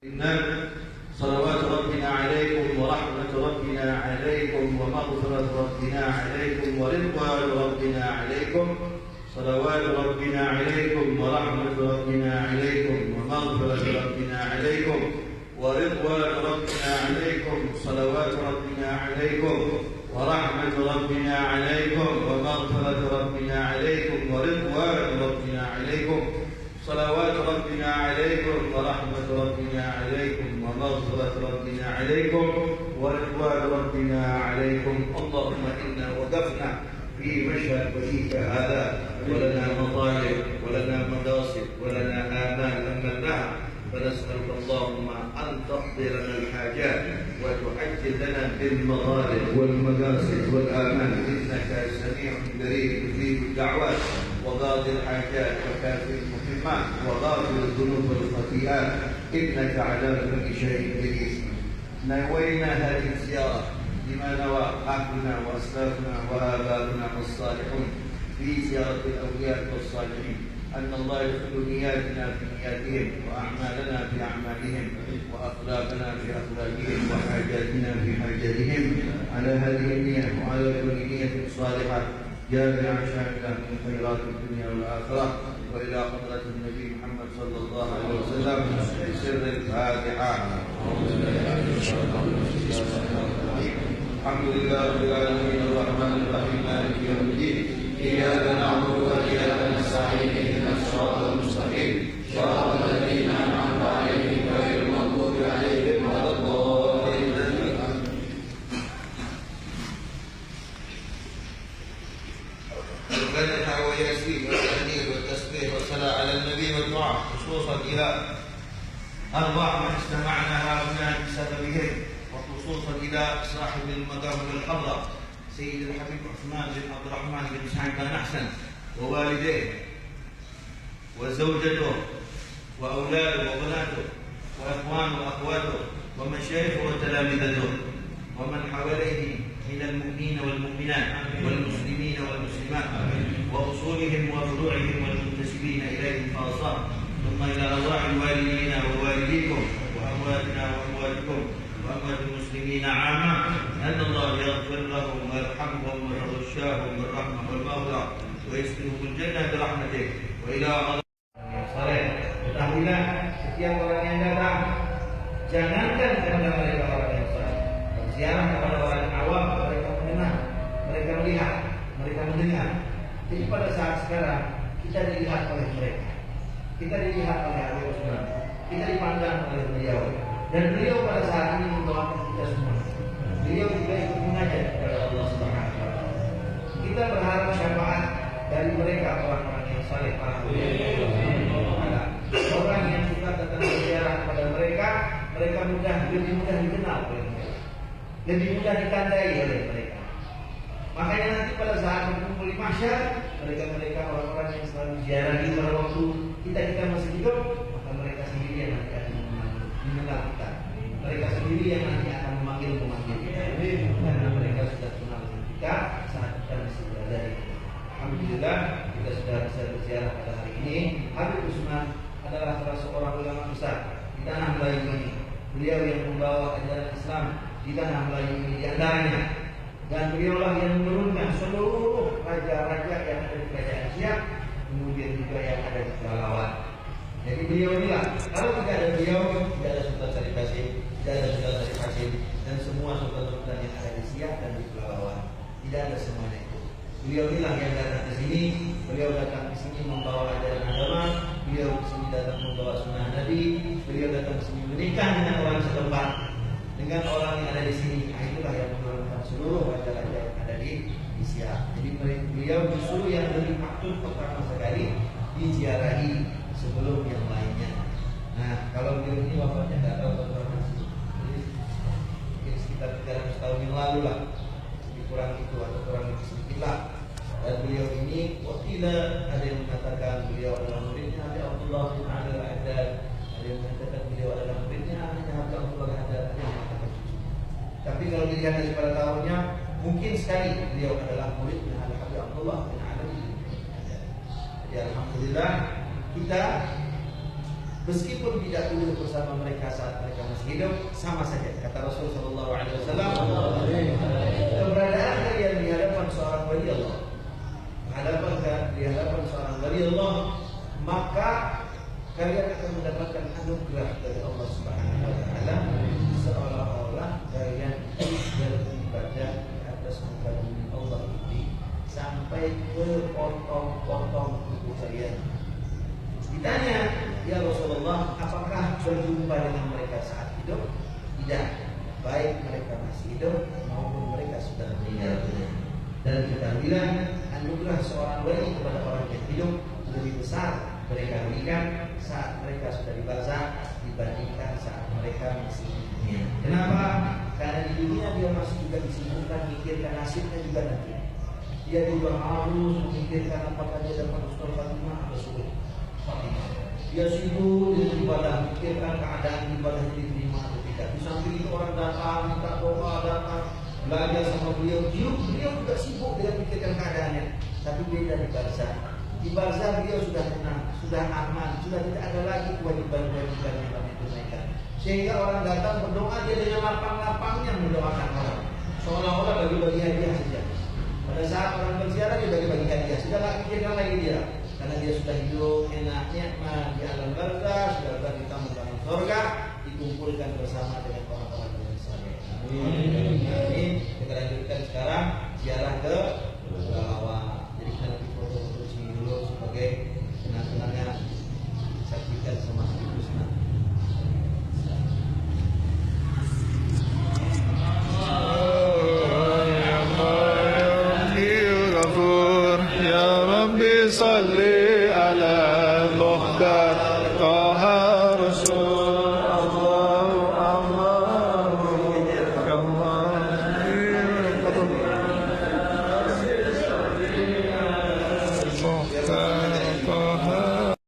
صلوات ربنا عليكم ورحمة ربنا عليكم ومغفرة ربنا عليكم ورضوان ربنا عليكم صلوات ربنا عليكم ورحمة ربنا عليكم ومغفرة ربنا عليكم ورضوان ربنا عليكم صلوات ربنا عليكم ورحمة ربنا عليكم ومغفرة ربنا عليكم ورضوان ربنا عليكم صلوات ربنا عليكم ورحمة ربنا عليكم ومغفرة ربنا عليكم ورضوان ربنا عليكم. اللهم إنا وقفنا في مشهد وجهك هذا ولنا مطالب ولنا مقاصد ولنا آمال أملناها، فنسألك اللهم أن تقضي لنا الحاجات وتعجل لنا بالمغارب والمقاصد والآمال، إنك سميع قريب مجيب الدعوات وقاضي الحاجات وكافي المهمات وغافر الذنوب والخطيئات، إنك على كل شيء قدير. نوينا هذه الزيارة لما نوى أهلنا وأسلافنا وآباؤنا الصالحون في زيارة الأولياء والصالحين، أن الله يدخل نياتنا في نياتهم وأعمالنا في أعمالهم وأخلاقنا في أخلاقهم وحاجاتنا في حاجاتهم على هذه النية وعلى كل نية صالحة جامعة شاملة من خيرات الدنيا والآخرة، وإلى حضرة النبي محمد صلى الله عليه وسلم بسر الفاتحة. الحمد لله رب العالمين الرحمن الرحيم مالك يوم الدين، إياك نعبد وإياك نستعين اهدنا الصراط المستقيم صراط الذين أنعمت عليهم غير المغضوب عليهم ولا الضالين. الفاتحة وياسين والتهليل والتسبيح والصلاة على النبي والدعاء، خصوصا إلى أرواح من استمعنا هؤلاء بسببهم، وخصوصا إلى صاحب المقام والحضرة سيد الحبيب عثمان بن عبد الرحمن بن سعيد بن أحسن ووالديه وزوجته وأولاده وبناته وإخوانه وأخواته ومشايخه وتلامذته ومن حواليه من المؤمنين والمؤمنات والمسلمين والمسلمات وأصولهم وفروعهم والمنتسبين إليهم خاصة، ثم إلى أرواح والدينا ووالديكم وأمواتنا وأمواتكم وأموات المسلمين عامة، أن الله يغفر لهم ويرحمهم ويغشاهم بالرحمة والمغفرة ويسكنهم الجنة برحمته. وإلى ketahuilah setiap orang yang datang, jangankan kepada mereka orang yang saleh, ziarah kepada orang awam, mereka mendengar, mereka melihat, mereka mendengar. Jadi pada saat sekarang kita dilihat oleh mereka, kita dilihat oleh Allah Subhanahu, kita dipandang oleh beliau, dan beliau pada saat ini mendoakan kita semua. Beliau juga ikut mengajak kepada Allah Subhanahu wa taala. Kita berharap syafaat dari mereka orang-orang yang saleh, para orang yang suka datang berziarah kepada mereka, mereka lebih mudah dikenal oleh mereka, lebih mudah ditandai oleh mereka. Makanya nanti pada saat berkumpul di mahsyar, mereka orang-orang yang selalu ziarahi pada waktu kita masih hidup, maka mereka sendiri yang nanti akan mengenal kita. Mereka sendiri yang nanti akan memanggil kita, karena mereka sudah kenal dengan kita saat kita masih berada di kita. Alhamdulillah kita sudah bisa berziarah pada hari ini. Habib Usman adalah salah seorang ulama besar di tanah Melayu ini. Beliau yang membawa ajaran Islam di tanah Melayu ini di antaranya, dan beliaulah yang menurunkan seluruh raja-raja yang ada di kerajaan Siak, kemudian juga yang ada di Pelalawan. Jadi beliau inilah, kalau tidak ada beliau, tidak ada Sultan Syarif Hasim, tidak ada Sultan Syarif Hasim, dan semua sultan-sultan yang ada di Siak dan di Pelalawan, tidak ada semuanya itu. Beliau inilah yang datang ke sini, beliau datang ke sini membawa ajaran agama, beliau ke sini datang membawa sunnah Nabi, beliau datang ke sini menikah dengan orang setempat, dengan orang yang ada di sini. Nah, itulah yang menurunkan seluruh raja-raja yang ada di Siak. Jadi beliau justru yang lebih patut pertama sekali diziarahi sebelum yang lainnya. Nah, kalau beliau ini wafatnya nggak tahu berapa sih, jadi mungkin sekitar 300 tahun yang lalu lah, lebih kurang itu atau kurang lebih sedikit lah. Dan beliau ini wakila ada yang mengatakan beliau adalah muridnya Habib Abdullah bin Ali Al-Haddad, ada yang mengatakan beliau adalah muridnya Habib Abdullah Al-Haddad, ada yang mengatakan cucu. Tapi kalau dilihat dari pada tahunnya, mungkin sekali beliau adalah muridnya Habib Abdullah bin Ali Al-Haddad. Jadi alhamdulillah kita meskipun tidak duduk bersama mereka saat mereka masih hidup, sama saja. Kata Rasul Shallallahu Alaihi Wasallam, keberadaan kalian di hadapan seorang wali Allah, di hadapan seorang wali Allah, maka kalian akan mendapatkan anugerah dari Allah Subhanahu Wa Taala, seolah-olah kalian beribadah di atas muka bumi Allah ini sampai ke potong-potong tubuh kalian. Ditanya, ya Rasulullah, apakah berjumpa dengan mereka saat hidup? Tidak, baik mereka masih hidup maupun mereka sudah meninggal dunia. Dan kita bilang anugerah seorang wali kepada orang yang hidup lebih besar mereka berikan saat mereka sudah di barzakh dibandingkan saat mereka masih di dunia. Kenapa? Karena di dunia dia masih juga disibukkan mikirkan nasibnya juga nanti. Dia juga harus memikirkan apakah dia dapat husnul khatimah atau suruh. Dia sibuk dengan ibadah, mikirkan keadaan ibadahnya diterima atau tidak. Di samping itu orang datang, minta doa, datang belajar sama beliau juga sibuk dengan mikirkan keadaannya. Tapi beda di barzakh. Di barzakh beliau sudah tenang, sudah aman, sudah tidak ada lagi kewajiban-kewajiban yang kami tunaikan. Sehingga orang datang berdoa, dia dengan lapang-lapangnya mendoakan orang, seolah-olah bagi-bagi hadiah saja. Pada saat orang berziarah dia bagi-bagi hadiah, sudah tidak pikirkan lagi dia. Karena dia sudah hidup enak nikmat di alam barzakh, sudah berada di tamu-tamu surga, dikumpulkan bersama dengan orang-orang yang saleh.